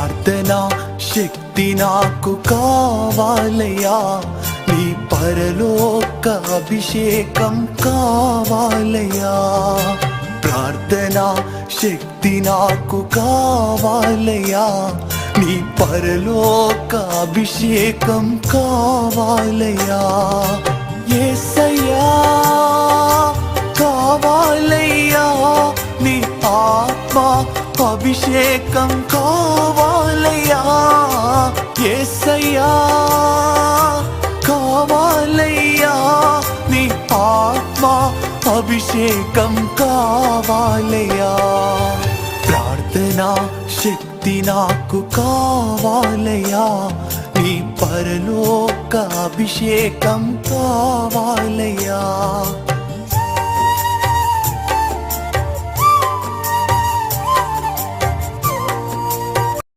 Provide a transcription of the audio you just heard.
ప్రార్థనా శక్తి నాకు కావాలయ్యా, నీ పరలోక అభిషేకం కావాలయ్యా. ప్రార్థనా శక్తి నాకు కావాలయ్యా, నీ పరలోక అభిషేకం కావాలయ్యా. యేసయ్యా కావాలయ్యా, నీ ఆత్మ అభిషేకం కావాలయ్యా. యేసయ్యా కావాలయ్యా, నీ ఆత్మ అభిషేకం కావాలయ్యా. ప్రార్థనా శక్తి నాకు కావాలయ్యా, నీ పరలోక అభిషేకం కావాలయ్యా.